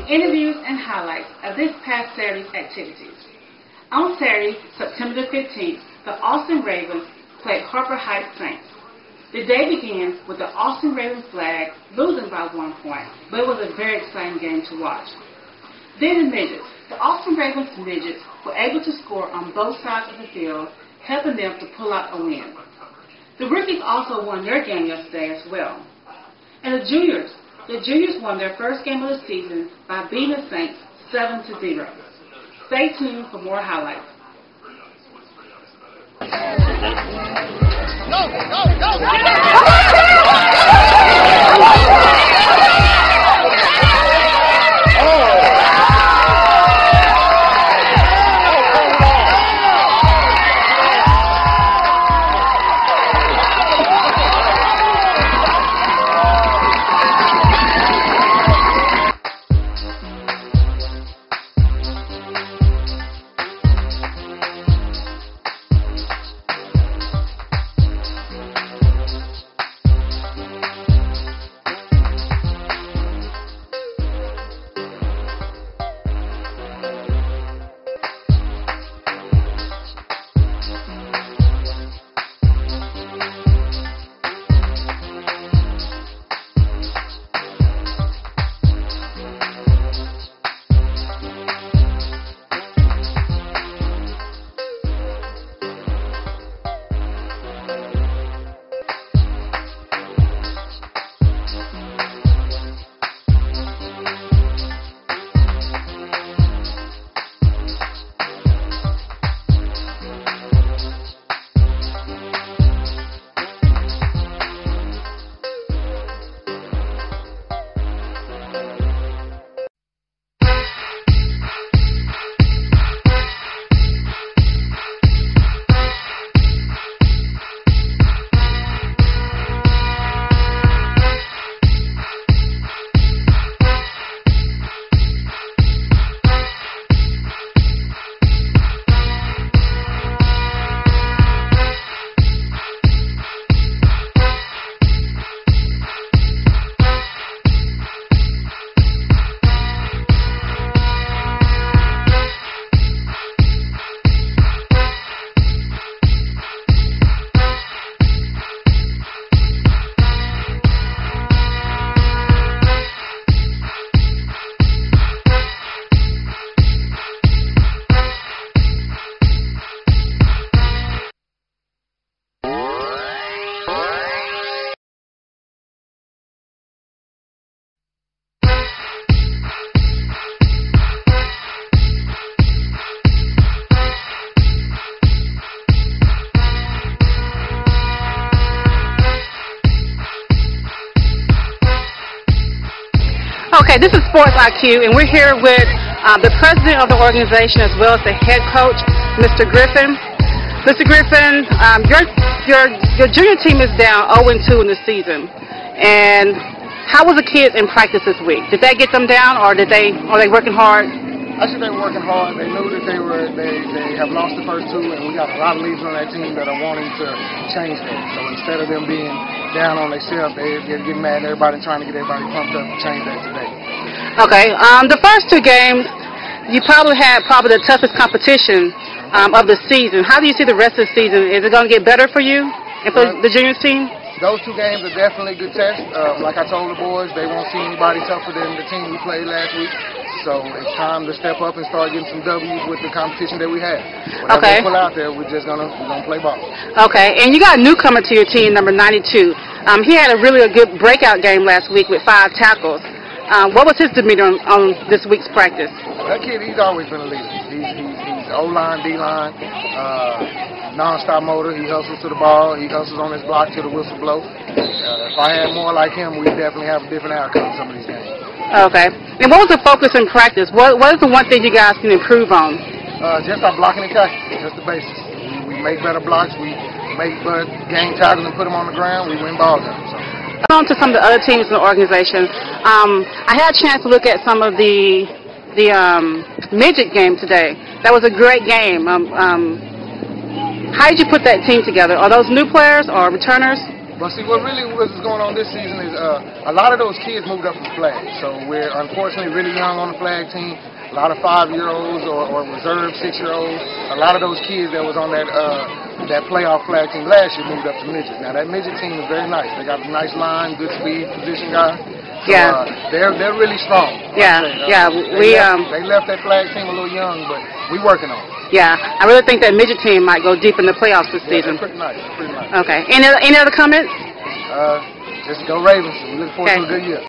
interviews and highlights of this past Saturday's activities. On Saturday, September the 15th, the Austin Ravens played Harper Heights Saints. The day began with the Austin Ravens flag losing by 1 point, but it was a very exciting game to watch. Then the midgets. The Austin Ravens midgets were able to score on both sides of the field, helping them to pull out a win. The rookies also won their game yesterday as well. And the juniors won their first game of the season by beating the Saints 7-0. Stay tuned for more highlights. Go, go, go! Okay, this is Sports IQ, and we're here with the president of the organization as well as the head coach, Mr. Griffin. Mr. Griffin, your junior team is down 0-2 in the season. And how was the kids in practice this week? Did that get them down, or are they working hard? Actually, they were working hard. They knew that they have lost the first two, and we got a lot of leaders on that team that are wanting to change that. So instead of them being down on themselves, they're getting mad at everybody and trying to get everybody pumped up to change that today. Okay. The first two games, you probably had the toughest competition of the season. How do you see the rest of the season? Is it going to get better for you and for the juniors team? Those two games are definitely good tests. Like I told the boys, they won't see anybody tougher than the team we played last week. So it's time to step up and start getting some W's with the competition that we have. Whatever we pull out there, we're gonna play ball. Okay, and you got a newcomer to your team, number 92. He had a really good breakout game last week with 5 tackles. What was his demeanor on this week's practice? That kid, he's always been a leader. He's O-line, D-line, non-stop motor. He hustles to the ball. He hustles on his block till the whistle blow. If I had more like him, we'd definitely have a different outcome in some of these games. Okay. And what was the focus in practice? What is the one thing you guys can improve on? Just our blocking and tackling. Just the basics. We make better blocks. We make better game tackles and put them on the ground. We win ball games. So. On to some of the other teams in the organization. I had a chance to look at some of the midget game today. That was a great game. How did you put that team together? Are those new players or returners? But see, what really was going on this season is a lot of those kids moved up from flag. So we're unfortunately really young on the flag team. A lot of 5-year-olds or reserve 6-year-olds. A lot of those kids that was on that playoff flag team last year moved up to midget. Now that midget team is very nice. They got a nice line, good speed, position guys. So, they're really strong. They left that flag team a little young, but we working on it. Yeah, I really think that midget team might go deep in the playoffs this season. Pretty nice. Okay. Any other comments? Just go Ravens. We look forward to a good year.